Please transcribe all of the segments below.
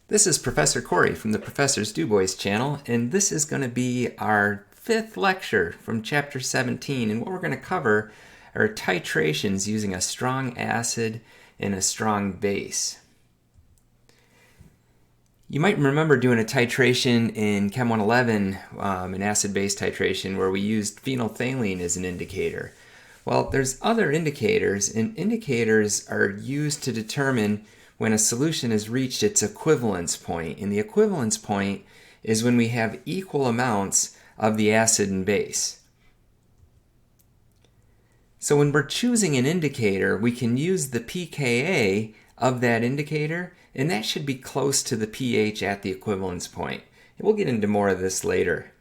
This is Professor Corey from the Professor's DuBois channel, and this is going to be our fifth lecture from Chapter 17. And what we're going to cover are titrations using a strong acid and a strong base. You might remember doing a titration in Chem 111, an acid-base titration, where we used phenolphthalein as an indicator. Well, there's other indicators, and indicators are used to determine when a solution has reached its equivalence point. And the equivalence point is when we have equal amounts of the acid and base. So when we're choosing an indicator, we can use the pKa of that indicator, and that should be close to the pH at the equivalence point. And we'll get into more of this later.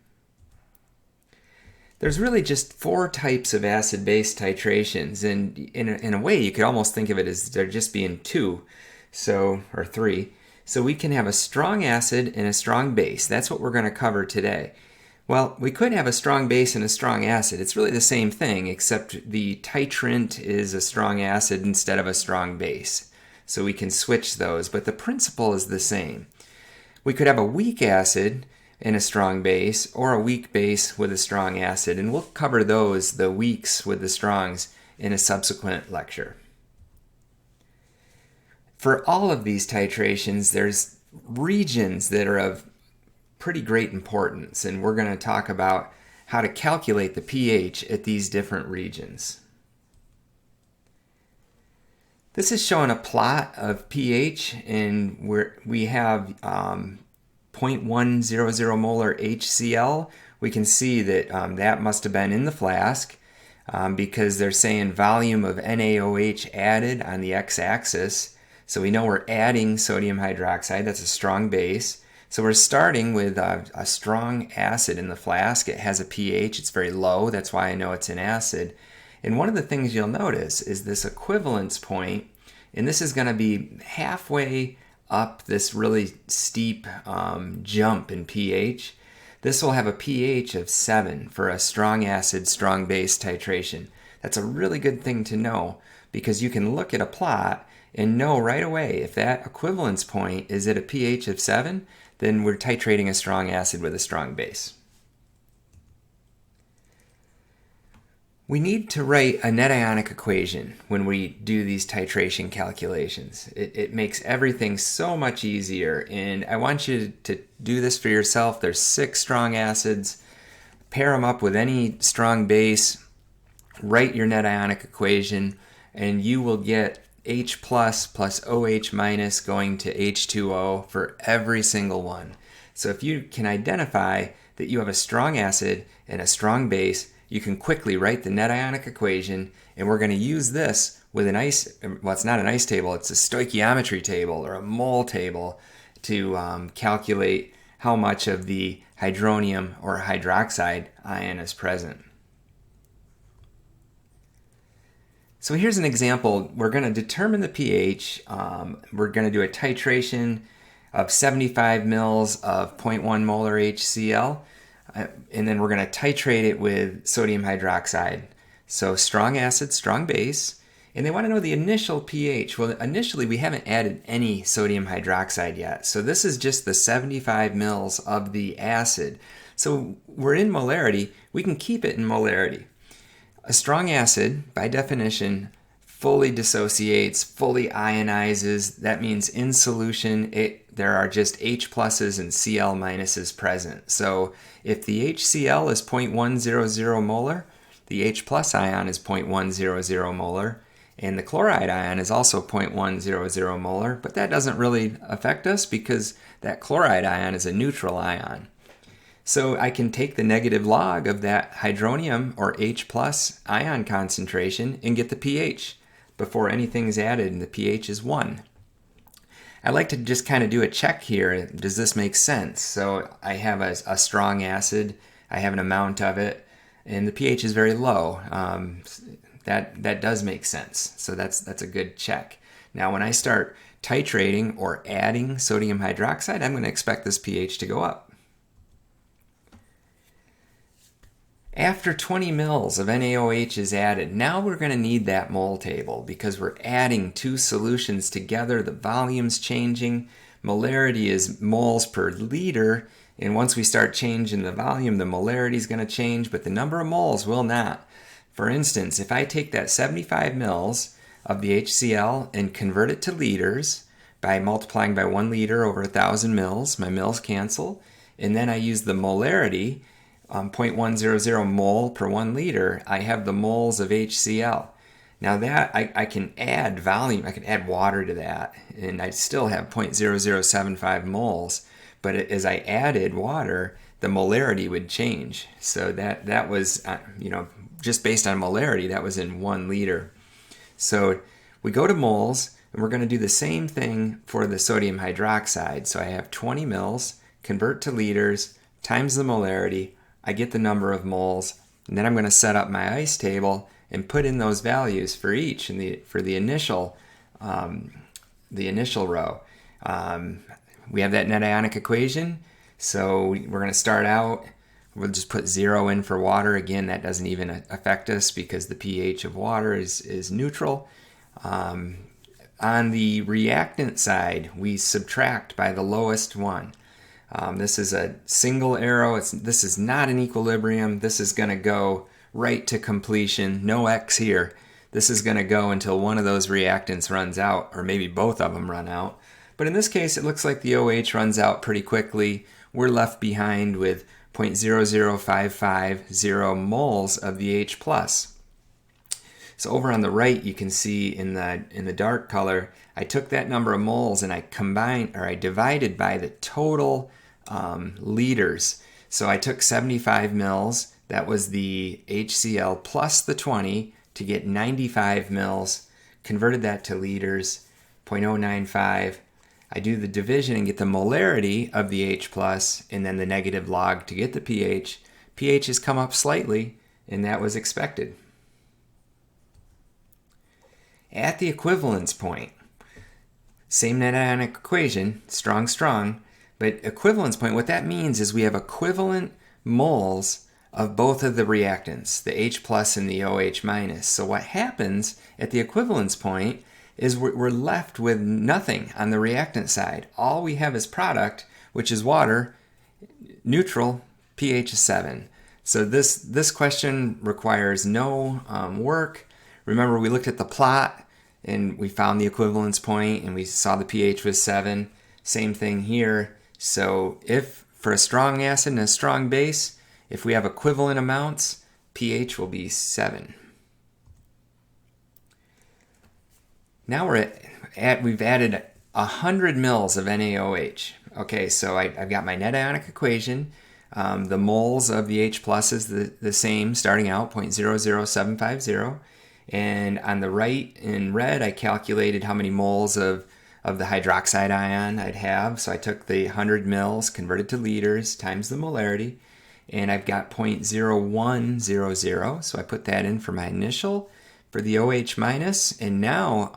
There's really just four types of acid-base titrations, and in a way you could almost think of it as there just being two, or three. So we can have a strong acid and a strong base. That's what we're going to cover today. Well, we could have a strong base and a strong acid. It's really the same thing, except the titrant is a strong acid instead of a strong base. So we can switch those, but the principle is the same. We could have a weak acid and a strong base, or a weak base with a strong acid, and we'll cover those, the weaks with the strongs, in a subsequent lecture. For all of these titrations, there's regions that are of pretty great importance, and we're going to talk about how to calculate the pH at these different regions. This is showing a plot of pH, and we have 0.100 molar HCl. We can see that that must have been in the flask because they're saying volume of NaOH added on the x-axis. So we know we're adding sodium hydroxide. That's a strong base. So we're starting with a strong acid in the flask. It has a pH. It's very low. That's why I know it's an acid. And one of the things you'll notice is this equivalence point, and this is going to be halfway up this really steep jump in pH. This will have a pH of 7 for a strong acid, strong base titration. That's a really good thing to know because you can look at a plot and know right away if that equivalence point is at a pH of 7, then we're titrating a strong acid with a strong base. We need to write a netionic equation when we do these titration calculations. It makes everything so much easier, and I want you to do this for yourself. There's 6 strong acids. Pair them up with any strong base, write your netionic equation, and you will get H plus OH minus going to H2O for every single one. So if you can identify that you have a strong acid and a strong base, you can quickly write the netionic equation, and we're going to use this with an it's not an ice table, it's a stoichiometry table or a mole table to calculate how much of the hydronium or hydroxide ion is present. So here's an example. We're going to determine the pH. We're going to do a titration of 75 mils of 0.1 molar HCl. And then we're going to titrate it with sodium hydroxide. So strong acid, strong base. And they want to know the initial pH. Well, initially we haven't added any sodium hydroxide yet. So this is just the 75 mils of the acid. So we're in molarity. We can keep it in molarity. A strong acid, by definition, fully dissociates, fully ionizes. That means in solution, there are just H pluses and Cl minuses present. So if the HCl is 0.100 molar, the H plus ion is 0.100 molar, and the chloride ion is also 0.100 molar, but that doesn't really affect us because that chloride ion is a neutral ion. So I can take the negative log of that hydronium or H plus ion concentration and get the pH before anything's added, and the pH is 1. I like to just kind of do a check here. Does this make sense? So I have a strong acid, I have an amount of it, and the pH is very low. That does make sense. So that's a good check. Now when I start titrating or adding sodium hydroxide, I'm going to expect this pH to go up. After 20 mils of NaOH is added, now we're going to need that mole table because we're adding two solutions together. The volume's changing, Molarity is moles per liter, and once we start changing the volume, the molarity is going to change, but the number of moles will not. For instance, if I take that 75 mils of the HCl and convert it to liters by multiplying by 1 liter over 1,000 mils, my mils cancel, and then I use the molarity, 0.100 mole per 1 liter, I have the moles of HCl. Now that I can add volume, I can add water to that, and I still have 0.0075 moles, but as I added water, the molarity would change. So that was, just based on molarity, that was in 1 liter. So we go to moles, and we're going to do the same thing for the sodium hydroxide. So I have 20 mils, convert to liters, times the molarity, I get the number of moles, and then I'm going to set up my ice table and put in those values for each for the initial row. We have that netionic equation, so we're going to start out. We'll just put 0 in for water. Again, that doesn't even affect us because the pH of water is neutral. On the reactant side, we subtract by the lowest one. This is a single arrow. This is not an equilibrium. This is going to go right to completion. No X here. This is going to go until one of those reactants runs out, or maybe both of them run out. But in this case, it looks like the OH runs out pretty quickly. We're left behind with 0.00550 moles of the H+. So over on the right, you can see in the dark color, I took that number of moles and I divided by the total liters. So I took 75 mils, that was the HCl plus the 20 to get 95 mils, converted that to liters, 0.095. I do the division and get the molarity of the H+, and then the negative log to get the pH. pH has come up slightly, and that was expected. At the equivalence point, same netionic equation, strong, but equivalence point, what that means is we have equivalent moles of both of the reactants, the H+ and the OH-. So what happens at the equivalence point is we're left with nothing on the reactant side. All we have is product, which is water, neutral, pH is 7. So this question requires no work. Remember, we looked at the plot and we found the equivalence point and we saw the pH was 7. Same thing here. So if for a strong acid and a strong base, if we have equivalent amounts, pH will be 7. Now we've added 100 mils of NaOH. Okay, so I've got my netionic equation. The moles of the H+ is the same, starting out 0.00750. And on the right in red, I calculated how many moles of the hydroxide ion I'd have. So I took the 100 mils, converted to liters, times the molarity, and I've got 0.0100. So I put that in for my initial for the OH-, and now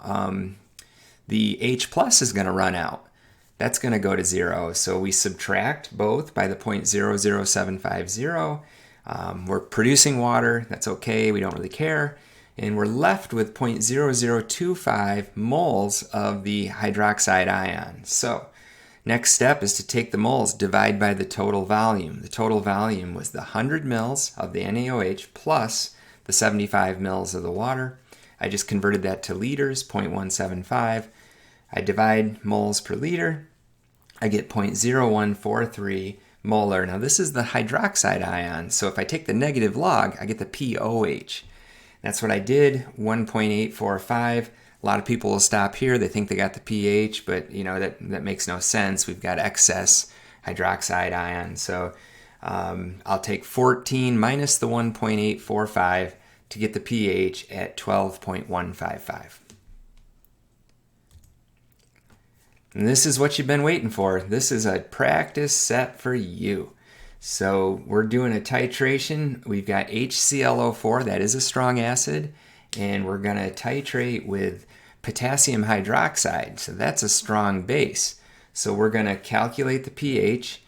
the H+ is going to run out. That's going to go to 0. So we subtract both by the 0.00750. We're producing water. That's okay. We don't really care. And we're left with 0.0025 moles of the hydroxide ion. So next step is to take the moles, divide by the total volume. The total volume was the 100 mils of the NaOH plus the 75 mils of the water. I just converted that to liters, 0.175. I divide moles per liter. I get 0.0143 molar. Now this is the hydroxide ion. So if I take the negative log, I get the POH. That's what I did, 1.845. A lot of people will stop here. They think they got the pH, but that makes no sense. We've got excess hydroxide ion. So I'll take 14 minus the 1.845 to get the pH at 12.155. And this is what you've been waiting for. This is a practice set for you. So we're doing a titration. We've got HClO4, that is a strong acid, and we're going to titrate with potassium hydroxide. So that's a strong base. So we're going to calculate the pH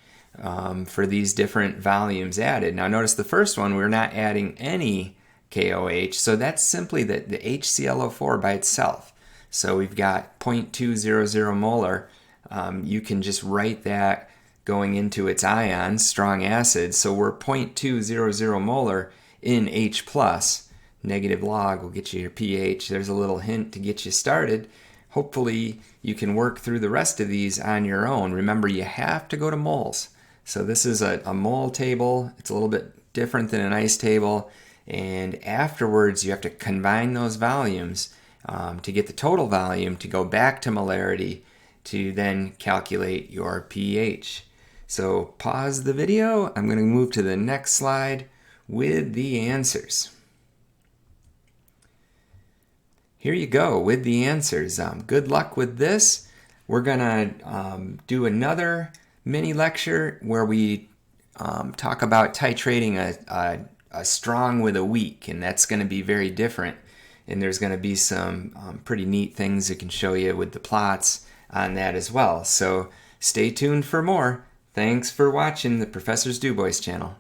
for these different volumes added. Now notice the first one, we're not adding any KOH, so that's simply the HClO4 by itself. So we've got 0.200 molar you can just write that going into its ions, strong acids. So we're 0.200 molar in H+. Negative log will get you your pH. There's a little hint to get you started. Hopefully you can work through the rest of these on your own. Remember, you have to go to moles. So this is a mole table. It's a little bit different than an ice table. And afterwards, you have to combine those volumes to get the total volume, to go back to molarity, to then calculate your pH. So pause the video. I'm going to move to the next slide with the answers. Here you go with the answers. Good luck with this. We're going to do another mini lecture where we talk about titrating a strong with a weak, and that's going to be very different. And there's going to be some pretty neat things it can show you with the plots on that as well. So stay tuned for more. Thanks for watching the Professor's DuBois channel.